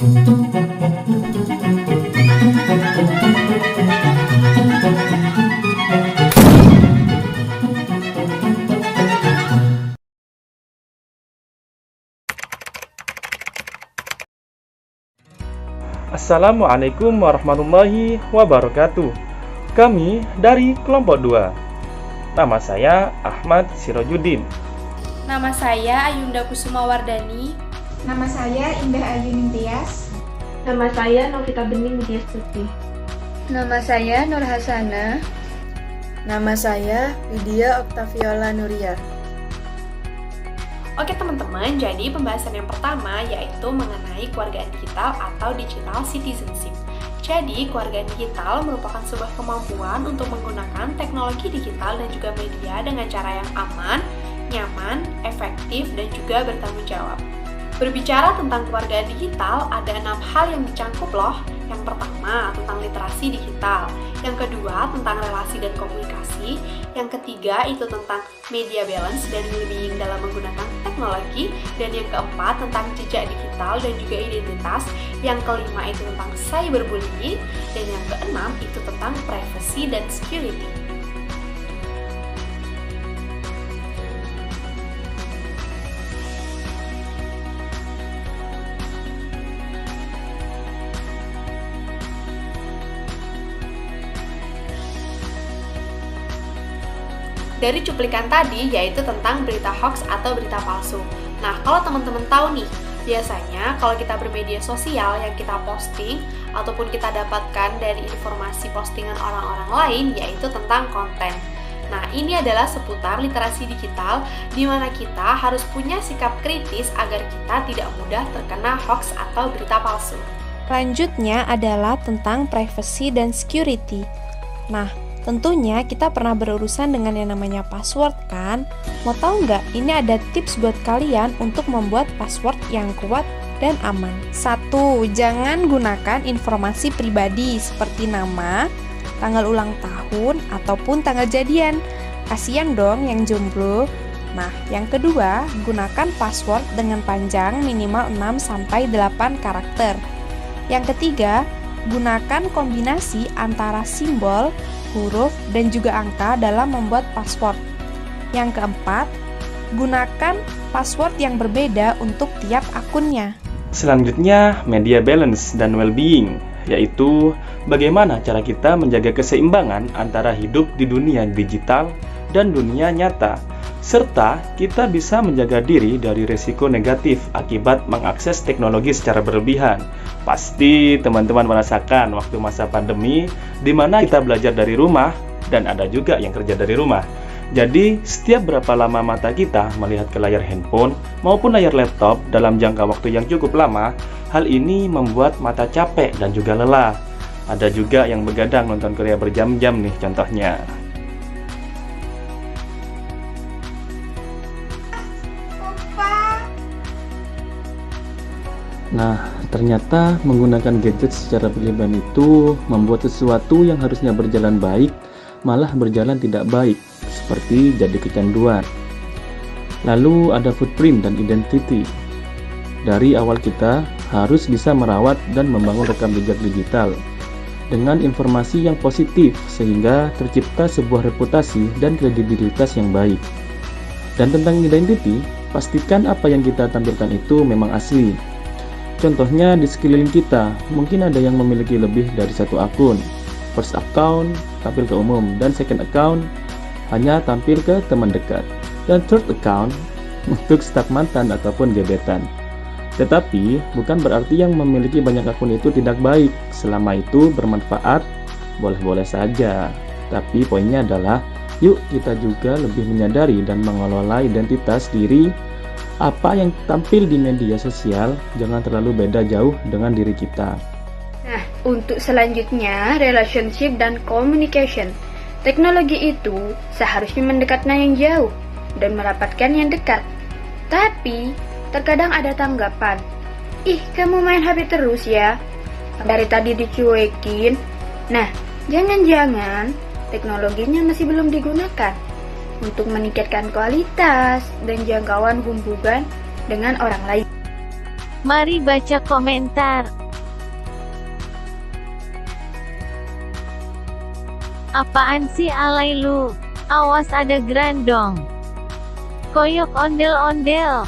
Assalamualaikum warahmatullahi wabarakatuh. Kami dari kelompok 2. Nama saya Ahmad Sirojudin. Nama saya Ayunda Kusuma Wardani. Nama saya Indah Ayu Nintias. Nama saya Novita Bening Widyastuti. Nama saya Nur Hasana. Nama saya Widya Oktaviola Nuria. Oke teman-teman, jadi pembahasan yang pertama yaitu mengenai kewargaan digital atau digital citizenship. Jadi, kewargaan digital merupakan sebuah kemampuan untuk menggunakan teknologi digital dan juga media dengan cara yang aman, nyaman, efektif, dan juga bertanggung jawab. Berbicara tentang kewargaan digital, ada 6 hal yang dicangkup loh. Yang pertama, tentang literasi digital. Yang kedua, tentang relasi dan komunikasi. Yang ketiga, itu tentang media balance dan well-being dalam menggunakan teknologi. Dan yang keempat, tentang jejak digital dan juga identitas. Yang kelima, itu tentang cyberbullying. Dan yang keenam, itu tentang privacy dan security. Dari cuplikan tadi, yaitu tentang berita hoax atau berita palsu. Nah, kalau teman-teman tahu nih, biasanya kalau kita bermedia sosial yang kita posting ataupun kita dapatkan dari informasi postingan orang-orang lain, yaitu tentang konten. Nah, ini adalah seputar literasi digital, di mana kita harus punya sikap kritis agar kita tidak mudah terkena hoax atau berita palsu. Selanjutnya adalah tentang privacy dan security. Nah, tentunya kita pernah berurusan dengan yang namanya password kan? Mau tahu nggak? Ini ada tips buat kalian untuk membuat password yang kuat dan aman. 1. Jangan gunakan informasi pribadi seperti nama, tanggal ulang tahun, ataupun tanggal jadian. Kasian dong yang jomblo. Nah, yang kedua, gunakan password dengan panjang minimal 6-8 karakter. Yang ketiga, gunakan kombinasi antara simbol, huruf, dan juga angka dalam membuat password. Yang keempat, gunakan password yang berbeda untuk tiap akunnya. Selanjutnya, media balance dan well-being, yaitu bagaimana cara kita menjaga keseimbangan antara hidup di dunia digital dan dunia nyata, serta kita bisa menjaga diri dari risiko negatif akibat mengakses teknologi secara berlebihan. Pasti teman-teman merasakan waktu masa pandemi di mana kita belajar dari rumah dan ada juga yang kerja dari rumah. Jadi, setiap berapa lama mata kita melihat ke layar handphone maupun layar laptop dalam jangka waktu yang cukup lama, hal ini membuat mata capek dan juga lelah. Ada juga yang begadang nonton Korea berjam-jam nih contohnya. Nah, ternyata menggunakan gadget secara berlebihan itu membuat sesuatu yang harusnya berjalan baik malah berjalan tidak baik, seperti jadi kecanduan. Lalu ada footprint dan identity. Dari awal kita harus bisa merawat dan membangun rekam jejak digital dengan informasi yang positif sehingga tercipta sebuah reputasi dan kredibilitas yang baik. Dan tentang identity, pastikan apa yang kita tampilkan itu memang asli. Contohnya di sekeliling kita, mungkin ada yang memiliki lebih dari satu akun. First account tampil ke umum, dan second account hanya tampil ke teman dekat, dan third account untuk staf mantan ataupun gebetan. Tetapi, bukan berarti yang memiliki banyak akun itu tidak baik. Selama itu bermanfaat, boleh-boleh saja. Tapi poinnya adalah, yuk kita juga lebih menyadari dan mengelola identitas diri. Apa yang tampil di media sosial jangan terlalu beda jauh dengan diri kita. Nah, untuk selanjutnya, relationship dan communication. Teknologi itu seharusnya mendekatnya yang jauh dan merapatkan yang dekat. Tapi, terkadang ada tanggapan, "Ih, kamu main HP terus ya? Dari tadi dicuekin." Nah, jangan-jangan teknologinya masih belum digunakan untuk meningkatkan kualitas dan jangkauan hubungan dengan orang lain. Mari baca komentar. Apaan sih alay lu? Awas ada grandong. Koyok ondel-ondel.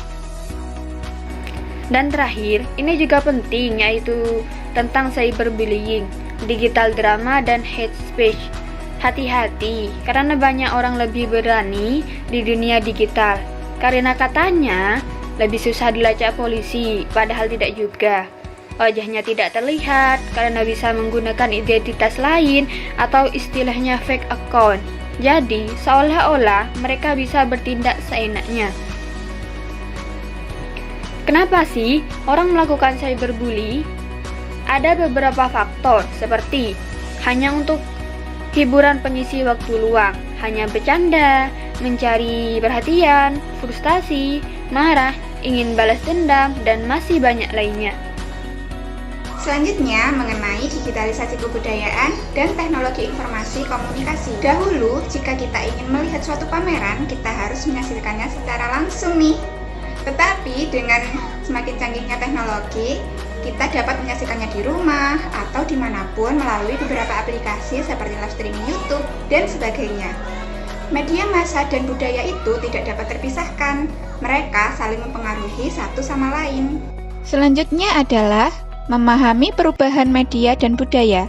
Dan terakhir, ini juga penting, yaitu tentang cyberbullying, digital drama, dan hate speech. Hati-hati, karena banyak orang lebih berani di dunia digital. Karena katanya, lebih susah dilacak polisi, padahal tidak juga. Wajahnya tidak terlihat, karena bisa menggunakan identitas lain, atau istilahnya fake account. Jadi, seolah-olah mereka bisa bertindak seenaknya. Kenapa sih orang melakukan cyberbully? Ada beberapa faktor seperti hanya untuk hiburan pengisi waktu luang, hanya bercanda, mencari perhatian, frustasi, marah, ingin balas dendam, dan masih banyak lainnya. Selanjutnya mengenai digitalisasi kebudayaan dan teknologi informasi komunikasi. Dahulu, jika kita ingin melihat suatu pameran, kita harus menyaksikannya secara langsung nih. Tetapi dengan semakin canggihnya teknologi, kita dapat menyaksikannya di rumah atau dimanapun melalui beberapa aplikasi seperti live streaming YouTube dan sebagainya. Media massa dan budaya itu tidak dapat terpisahkan. Mereka saling mempengaruhi satu sama lain. Selanjutnya adalah memahami perubahan media dan budaya.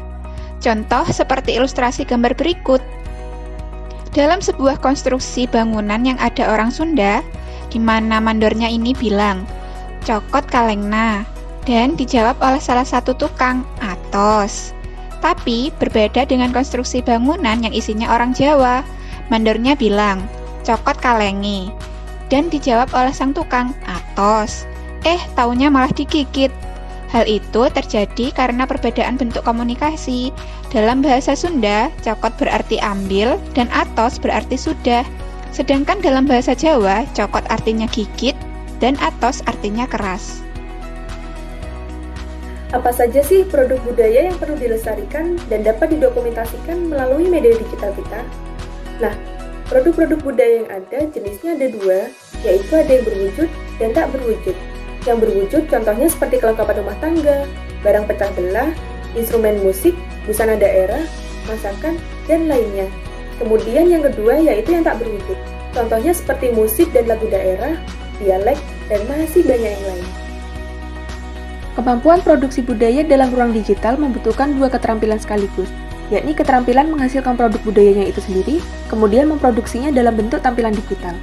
Contoh seperti ilustrasi gambar berikut. Dalam sebuah konstruksi bangunan yang ada orang Sunda, di mana mandornya ini bilang, "Cokot kalengna," dan dijawab oleh salah satu tukang, "Atos." Tapi berbeda dengan konstruksi bangunan yang isinya orang Jawa. Mandornya bilang, "Cokot kalengi," dan dijawab oleh sang tukang, "Atos." Taunya malah digigit. Hal itu terjadi karena perbedaan bentuk komunikasi. Dalam bahasa Sunda, cokot berarti ambil dan atos berarti sudah. Sedangkan dalam bahasa Jawa, cokot artinya gigit dan atos artinya keras. Apa saja sih produk budaya yang perlu dilestarikan dan dapat didokumentasikan melalui media digital kita? Nah, produk-produk budaya yang ada jenisnya ada dua, yaitu ada yang berwujud dan tak berwujud. Yang berwujud contohnya seperti kelengkapan rumah tangga, barang pecah belah, instrumen musik, busana daerah, masakan, dan lainnya. Kemudian yang kedua yaitu yang tak berwujud. Contohnya seperti musik dan lagu daerah, dialek, dan masih banyak yang lain. Kemampuan produksi budaya dalam ruang digital membutuhkan dua keterampilan sekaligus, yakni keterampilan menghasilkan produk budayanya itu sendiri, kemudian memproduksinya dalam bentuk tampilan digital.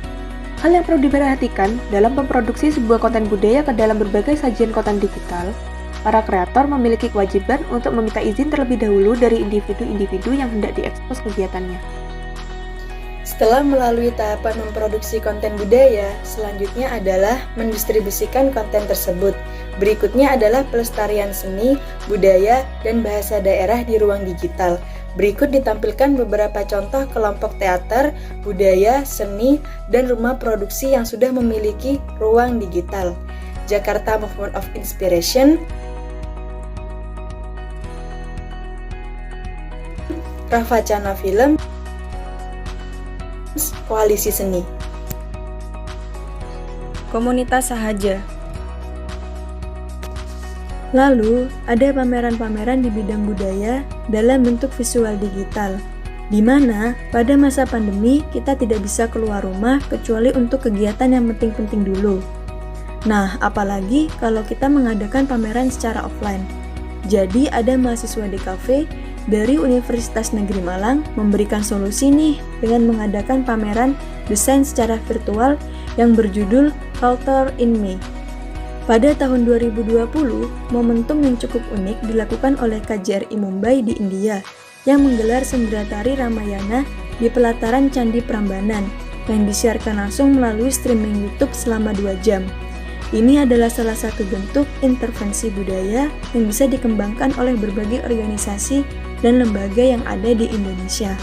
Hal yang perlu diperhatikan dalam memproduksi sebuah konten budaya ke dalam berbagai sajian konten digital, para kreator memiliki kewajiban untuk meminta izin terlebih dahulu dari individu-individu yang hendak diekspos kegiatannya. Setelah melalui tahapan memproduksi konten budaya, selanjutnya adalah mendistribusikan konten tersebut. Berikutnya adalah pelestarian seni, budaya, dan bahasa daerah di ruang digital. Berikut ditampilkan beberapa contoh kelompok teater, budaya, seni, dan rumah produksi yang sudah memiliki ruang digital. Jakarta Movement of Inspiration, Ravacana Film, Koalisi Seni. Komunitas Sahaja. Lalu, ada pameran-pameran di bidang budaya dalam bentuk visual digital, di mana pada masa pandemi kita tidak bisa keluar rumah kecuali untuk kegiatan yang penting-penting dulu. Nah, apalagi kalau kita mengadakan pameran secara offline. Jadi, ada mahasiswa DKV dari Universitas Negeri Malang memberikan solusi nih dengan mengadakan pameran desain secara virtual yang berjudul Culture in Me. Pada tahun 2020, momentum yang cukup unik dilakukan oleh KJRI Mumbai di India yang menggelar Sendratari Ramayana di pelataran Candi Prambanan yang disiarkan langsung melalui streaming YouTube selama 2 jam. Ini adalah salah satu bentuk intervensi budaya yang bisa dikembangkan oleh berbagai organisasi dan lembaga yang ada di Indonesia.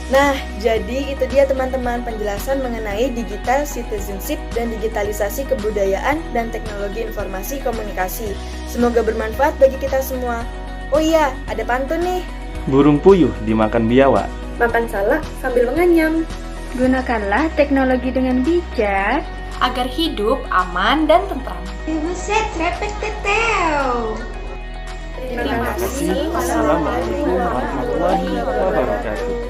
Nah, jadi itu dia teman-teman penjelasan mengenai digital citizenship dan digitalisasi kebudayaan dan teknologi informasi komunikasi. Semoga bermanfaat bagi kita semua. Oh iya, ada pantun nih. Burung puyuh dimakan biawak. Makan salak sambil menganyam. Gunakanlah teknologi dengan bijak. agar hidup aman dan tentram. Buset, repet teteo. Terima kasih. Assalamualaikum warahmatullahi wabarakatuh.